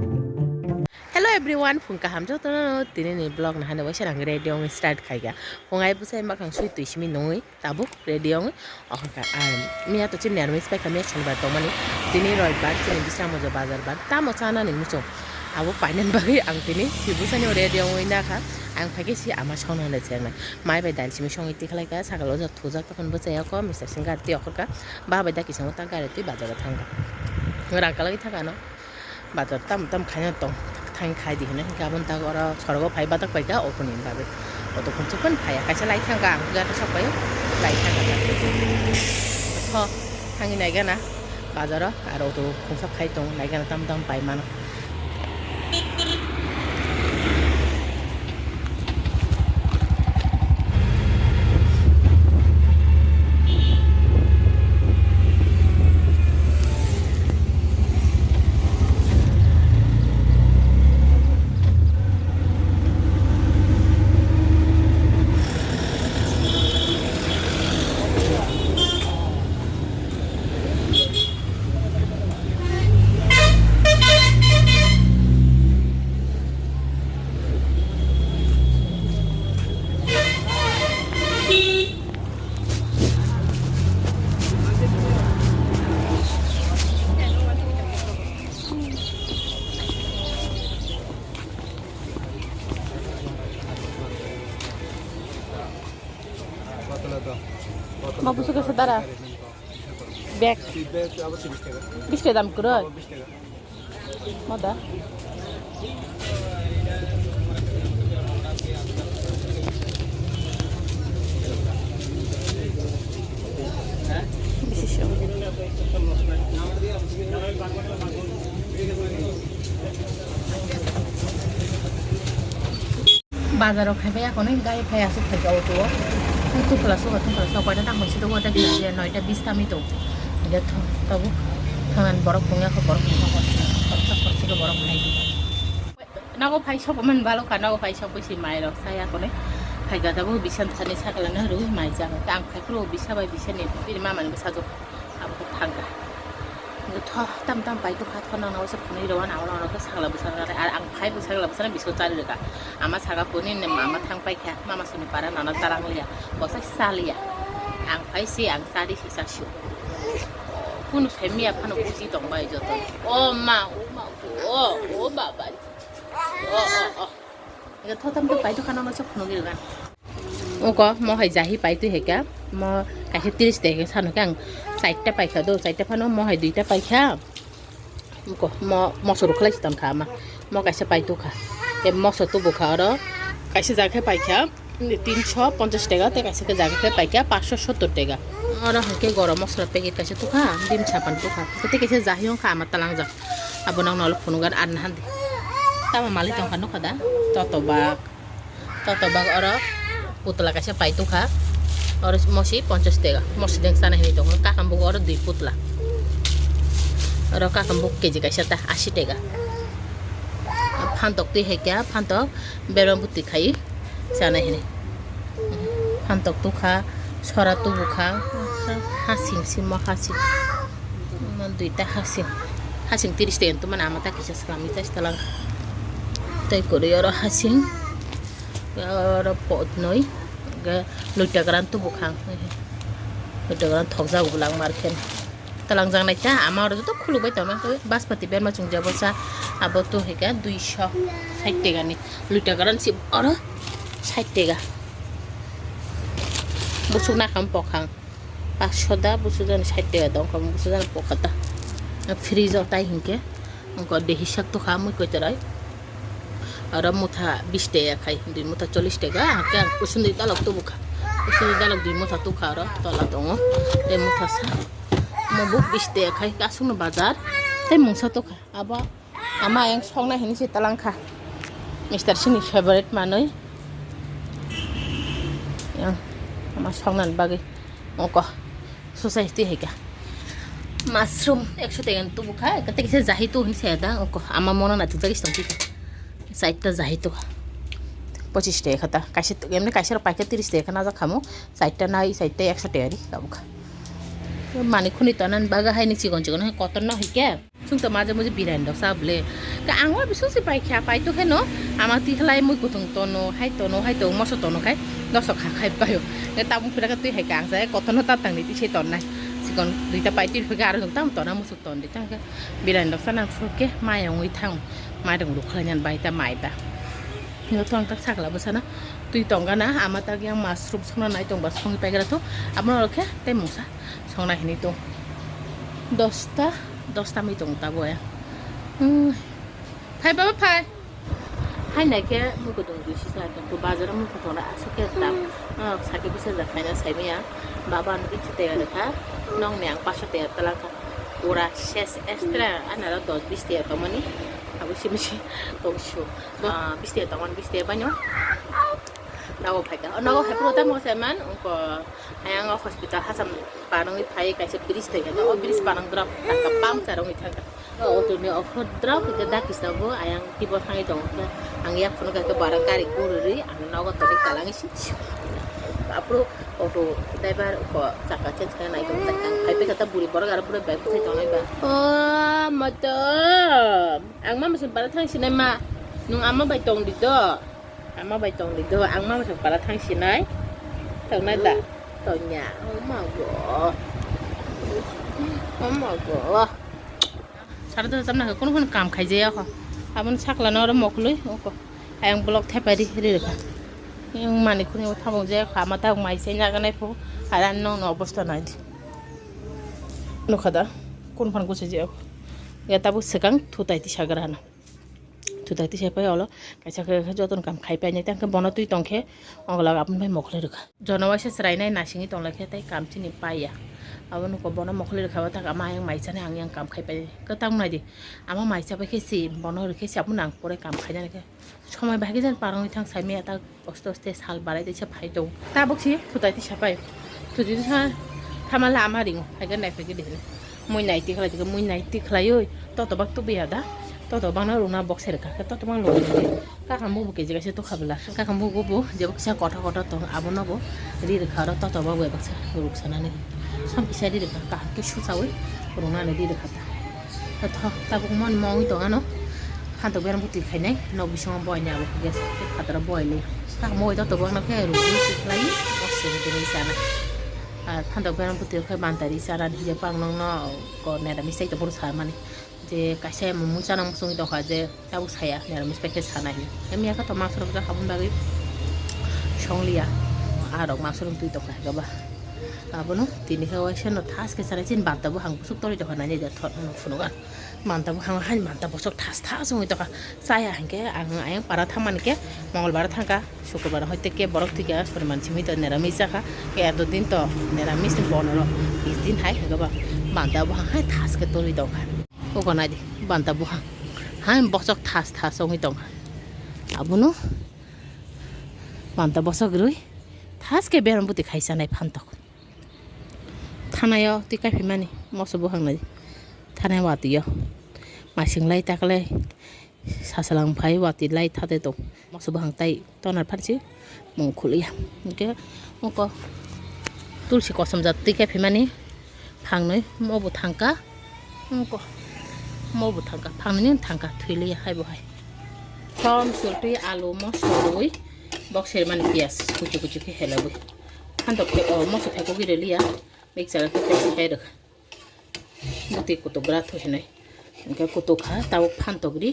Hello everyone, phungka hamjo tono tini ni blog na hana wasa nang radio ng start kaya. Fungai pusay makang sweet to isimi nongi tabu radio ng ka miya to chim nermis pa kami chon ba to mani tini roy bag tini bisa mo jo bazar bag tamo sana ni muso. Abo painan bagi ang tini sibusa ni radio ng ina ka ang pagi si ama chon na chen mai bai dal simi chong iti khalai ka sakalo jo thujak to kon busay ako Mr. Singar ti ako ka ba bai da kisang ta gare ti bazar thanga. Ngara kalai thaka no bazar tam khanya tong थां खाइ दिहनो गाबोन ता अरा सरगो phi बातक पाइका ओखनि बाबे अतो खनसे पण फाया कासे लाइ थांगा आं गाटा सबाय लाइ थांगा थ थांनि नायगाना बाजार आरो अतो खनसा खाइ दं नायगाना ताम ताम पाइ मान Mabuso ka sa tara. Bek. 20 টাকা দাম করে। 20 টাকা। মদা। বিশেষ বাজারও খাইবাই এখন গাড়ি খাই আছে খাই যাও তো tukelas kau dah tak masih tu ada dia noi dah bis kami tu dia tahu tangan borok punya ke borok pergi ke borok lagi nak aku shop man balu kan aku shop si mai loh saya aku ni hai gada bu bisa tani sakalan haru mai jangan tang hai pro bisa bai bisa ni tapi mama ni bisa tu aku tangga itu tam pai tu kat kono nak usah punai doan awal orang tu sakala besar ada ang pai besar lah besar bisa cari dekat ama saga punin ni mama tang pai kah mama sini para nana tarang liya bosa salia ang pai si ang sari si sasu pun femi apa nak uji dong bai jodoh oh ma oh baba oh itu tam pai tu kan orang usah punai dekat Oke, mau hai jahi pai tu heka, mau kasih 30 deh, sana kan, side pai kado, side pano mau hai 2 pai kah, oke, mau suruh kelas tam kama, mau kasih pai tu kah, mau satu buka ora, kasih jaga pai kah, 350 টাকা, te kasih ke jaga pai kah 570 টাকা, ora hake goro mau suruh pakai kasih tu kah, dim capan tu kah, tapi kasih jahi yang kah, mata lang jak, abonang nol punugan anahan deh, tama mali tong kanu kada, totobak ora putla kasih pai tu kah, orang masih 50 টাকা, masih dengan sana ini dong, kakak buk orang 2 putla, orang kakak buk keji kasih tah 80 টাকা, pantok tu hekya, pantok beron putih kai, sana ini, pantok tu kah, suara tu bukan, hasing semua hasing, duita hasing 30 টাকা tu mana amata kisah selama itu setelah, tapi kalau orang hasing orang pot noi, ke luta keran tu bukan, luta keran thok jago bulang marken, telang jang naik cah, ama orang tu khulu baik tahu, baspati biar macam jawab sa, abo tu heka 260 টাকা ni, luta keran si orang 60 টাকা, busuk nak kamu pokang, pas soda busuk jan 60 টাকা dong, kamu busuk jan pokata, freeze otai hingke, engkau dehisak tu kamu ikut cerai. Orang muta 20 টাকা খাই দুই মুঠা 40 টাকা আকে কুসুন দিতা লগ তো বুকা কুসুন দিতা লগ দুই মুঠা তো খার তলা দङ তে মুঠা সা মবু 20 টাকা খাই কাসুন বাজার তে মুসা তো খা আবা আমা yang সংনা হিনি সি তালাং খা মিস্টার সিনি ফেভারিট মানুই yang আমা সংনান বাগে অক সোসাইটি হেকা মাশরুম 100 টাকা তো বুকা কতে কিসে জাহি তো হিনি সেদা অক আমা মন না তো জাগিস তো সাইডটা যাই তো 25 টাকা খাতা কাশি এমনি কাশির পাইকে 30 টাকা না যা খামো সাইডটা নাই সাইডটা 100 টাকা রি খাবো খা মানে খুনি তনান বাগা হাই নিচি গঞ্জি গন কত না হইকে সুং তো মাঝে মাঝে বিরাইন দাও সাবলে cái ăn quá bị sốt gì bài khá bài tôi cái nó mà tí khai mũi của thằng tono hay tono mất số tono cái nó sọc khai bài người ta cũng phải cái tuy hay càng sẽ có tono ta tặng đi tí chơi ton này chỉ còn người ta bài tí phải gà rồi chúng ta một tono một số ton để tăng cái bị lần đó sang năng cái mai ở ngoài thang mai đồng lục khai nhận bài ta mãi ta nhớ thằng ta sắc là bữa sáng á tuy tổng cái ná mà ta yang mushroom xong này tổng bớt xong cái cái đó thôi nó cái tem mông sa xong này này tổng dosta mi tổng ta boya phải baba phải hai này cái mua cái đồng gì xí cái tôi bazar mua cái thằng là cái tam sakit bisa giờ phải là sai mấy á baba nó cái tiền được ha nong mèng pasal tiền ta là ura ses extra anh là dos bis tiền tao mani aku sih mesti tong show bis tiền tao ăn bis tiền bao nhiêu nào phải cái nào phải pro ta mua xem man ko ayang ở hospital hasam parang it phải cái bris thế cái nó bris parang drop tak pam sarong it kan tu ni offer drop cái dak isabo ayang tiba hangi dong ang yak pun cái barang kari kururi ang nào có tadi kalangi sih apro auto driver ko cakap change kan naik dong tak phải kata buri baru gara buri baik saya tahu ba mata ang mama sempat thang sinema nung amma bai tong di do amma bai tong di do ang mama sempat thang sinai thằng này đã tao nhà 엄마 gõ 사람들 잡나 그 কোন কাম খাই যায় এখন আপন ছাকলা নরে মকলই ওকো আং block থেপাই দি রেখা ইং মানি খুনি থাবো যে খামাতা মাইসে নাগানাই ফো আর ন অবস্থা নাই দি নখাদা কোন ফান গুছে যে এটাবু সেকাং থুতাইতি সাগরানা থুতাইতি সেপাই হলো কাইসা যতন কাম খাই পাই নাই তাকে বন তুই তংখে অগলা আপন ভাই মকলে রেখা জনবাসে সরাইনাই নাসিঙি তংলাখে তাই কামচিনি পাইয়া abang ko bono mokhle khawa ta ama yang mai chane ang yang kam khai pai ka tang nai di ama mai cha ba khesi bono re khesi apun nang pore kam khai jane ke সময় বাকি jan parang thang sai me ta oste oste sal barai de cha phai do ta bokchi thutai ti sapai thu ji tha thamala ama ring phai ga nai phai ge de moi nai ti khlai ti moi nai ti khlai oi to bak to biya da to bang na runa box er ka to bang lo ka kam bu ke je ka se to khabla ka kam bu go je bok sa kotha kotha to abono bo ri re khara to ba we bak sa ruk sana ne sam bisa di dekat kah ke susah weh corona ni di dekat tak tabung mon mong itu ano hantu beran putih kayaknya no bisa boy nya bu guys kata boy ni tak mau itu tabung nak kayak rugi lagi masih di sana hantu beran putih kayak mantari sana di Jepang nong no ko nera misai itu pun sama nih je kasih memuncak nang musung itu aja tahu saya nera misai ke sana ini kami akan tomak suruh kita kabun bagi shonglia ada masuk untuk itu kayak gak bah abono tini khawa shen no thas ke sara chin banta bu hang busuk tori dokha nani ja thot no funuga manta bu hang han manta busuk thas oi dokha saya hangke ang ayang para thaman ke mongolbar thangka শুক্রবার হইতে কে বরক থেকে আসবে মানছি হইতো নিরামিষ রাখা কে এতদিন তো নিরামিষ বনলো 20 দিন high গবা বান্তা bu hang hai thas ke tori dokha o kona di banta bu hang han bosok thas oi dokha abono banta bosok rui thas ke beram buti khaisa nai phantok থানায় তুই কাফি মানি মসবো হাংনাই থানায় ওয়াতিয় মাসিংলাই তাকলাই সাসালাং ফাই ওয়াতি লাই থাতে তো মসবো হাংতাই তনার ফারছি মং খুলিয়া ওকে ওকো তুলসী কসম জাত তুই কাফি মানি ফাংনই মবো thangka ওকো মবো thangka ফাংনি thangka থুইলিয়া হাইবো high সম সুলটি আলু মসরই বক্সের মানে পিয়াজ কুচি কুচি কে হেলাবই খান্তক মসো phaco গিরেলিয়া mixer ke pesi hai rak buti ko to brat ho nai ka ko to kha taw phan to gri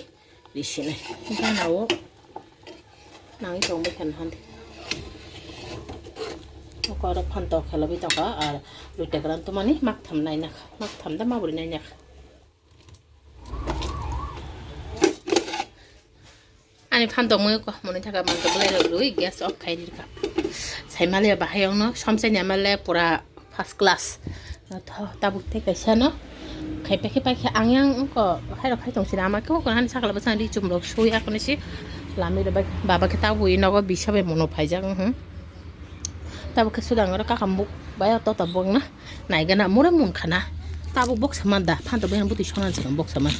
rishi nai ka nawo nang tong ba khan han ko ra phan to khala bi ta ka ar luite gran to mani mak tham nai na mak tham da ma buri nai na ani phan to mo ko moni thaka man to blai roi gas off khai dir ka sai male ba hayong no somsai nya male pura first class tabuk te kaisa no khaipa khai angyang ko khai khai tong sina ma ko han sakla ba sandi chum lok sui akone si lami da baba ke ta bui no go bisabe mono phaijak tabuk ke sudang ra ka kambuk baya to tabuk na nai gana mure mun khana tabuk box saman da phan to ben buti sonan sam box saman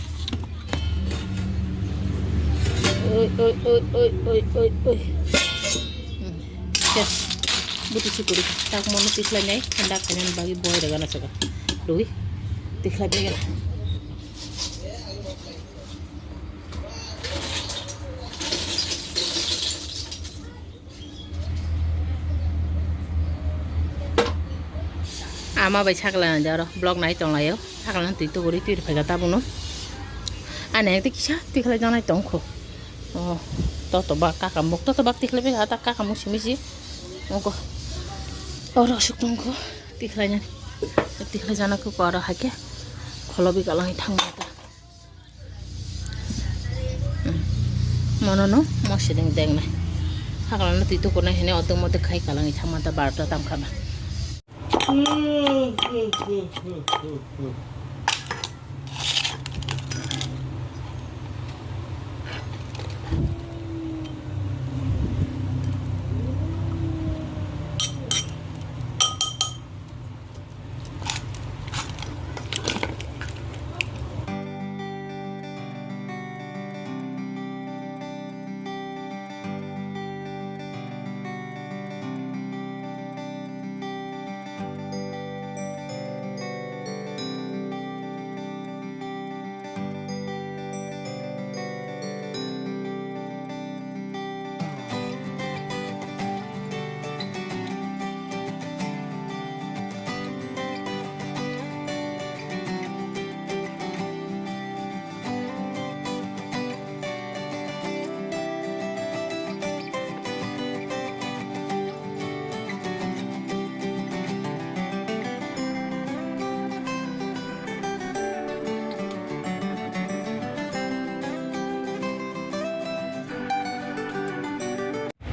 oi yes buti sikuri tak mono tisla nyai hendak kanan bagi boy daga nasaka doi tikla bega ama bai sakla jaro blog nai tonglayo sakla tui to gori tui phaiga tabuno ane te kisa tikhle janai tongkho to ba kaka muk to ba tikhle be hata kaka muk simisi ongko oro sukongko tikhle nya tikhle jana ko kora hake kholobi kalang thangma ta monono mosideng deng na sakla tui to kona hene otong mate khai kalang thangma ta barta tam khaba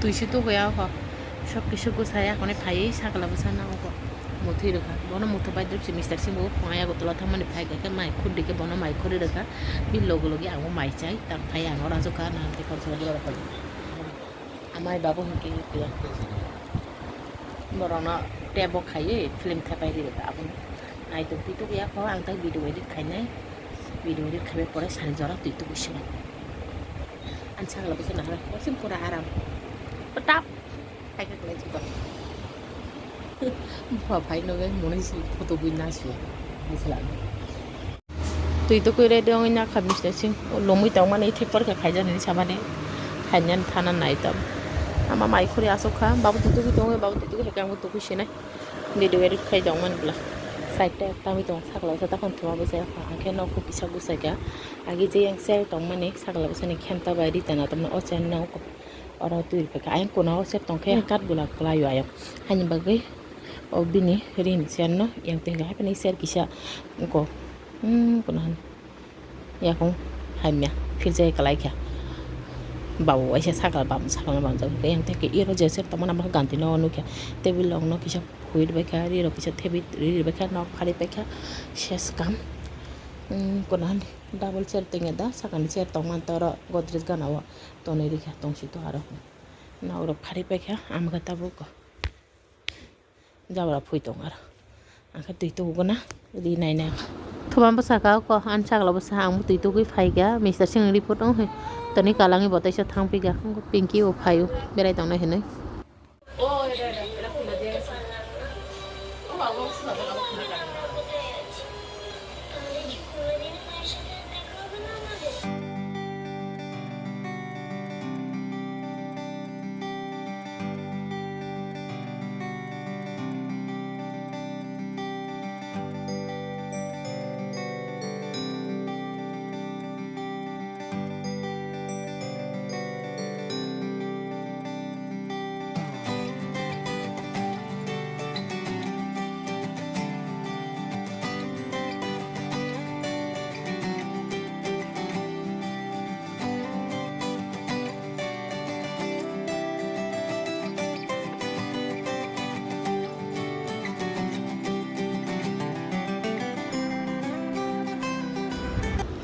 tuisu to hoya ho সব কিছু গোছাই এখন phi সাকলা বসা না হবো মথি রেখা বন মথ by দ্রপসি mister সিমো ফায়া গতলা থামানে phi গাকে মাই খুদিকে বন মাই খরি রেখা B লগে লগে আঙো মাই চাই তার ফাই আঙো রাজকা না তে খরচলা দিলা রাখা আমাই বাবু হকে কিয়া বরনা টেবো খাইয়ে ফিল্ম থাপাই রেখা আপন নাই তো তুই তো গিয়া খ আং তাই ভিডিও এডিট খাইনাই ভিডিও এডিট খাবে পরে সারি জরা তুই তো বসে আন সাকলা বসে না বসে পুরা আরাম Petap, kayak kelihatan juga. Bapak ini kan mau nasi foto bina sih, misalnya. Tuh itu kue redong ini nak habis deh, lomi tahu mana itu pergi kajian ini sama deh, kajian tanah naik tam. Ama mai kuri asok kan, babu tuh hekan tuh tuh sih nih, video edit kajian mana belah. Site kami tuh sakla saya takkan cuma bisa angkat nak bisa bisa ya. Agi je yang share tuh mana sakla bisa nih kenta bari tanah temen ocean nak orang tu ibarat ayam kuna osep tongke kat gula kelayu ayam hanya bagai obini rin siano yang tinggal apa nih share kisah engko kunahan ya kong hanya filter kelai kya bawa aja sakal bam jadi yang teke iro jasa teman apa ganti no nu kya tebil long no kisah kuit baca iro kisah tebit iro baca no kari baca shes kam kunahan double share tinggal dah sakan share teman tara godres ganawa tone dikha tong situ aro na oro khari pekha am kata buko jawara phui tong aro angka tui tu gona di nai na thobam basa ka ko an sakla basa ang tui tu gi phai ga Mr. Singh report ong he tani kalangi botai sa thang pi ga pinki o phayu berai tong na he nai o era pula de sa o ba go sa ba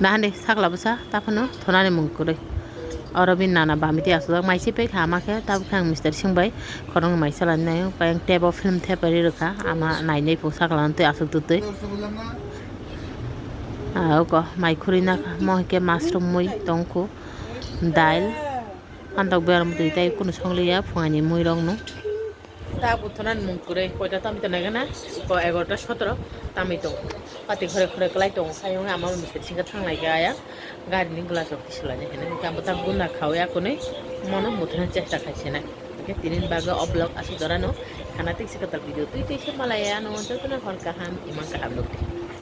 Nah deh sakla basa tapano thonane mungkure orobin nana bamiti asudang maisi pe khama khe tab khang Mr. Singh bai khorong maisa lan nai payang tab of film the pari rakha ama nai nei po sakla ante asuk tutui ko mai khurina mo ke mushroom moi tongko dail antak beram tu tai kuno songlia phani moi rong no তা বুথনান মুংকুরে কয়টা তামিতো নাগানা 11টা 17 তামিতো পাতি ঘরে ঘরে কলাই দं সায়ং আমার mister Sinha थांनाय गाया गारिनि ग्लास अफ किसला ने हेने कामता गुना खावया कोने মনে মুথানোর চেষ্টা খাইছে না oke tinin baga oblog asu dorano khana tik sikatal video tuh itu isya malaya no untuk hor kaham imang kaham loke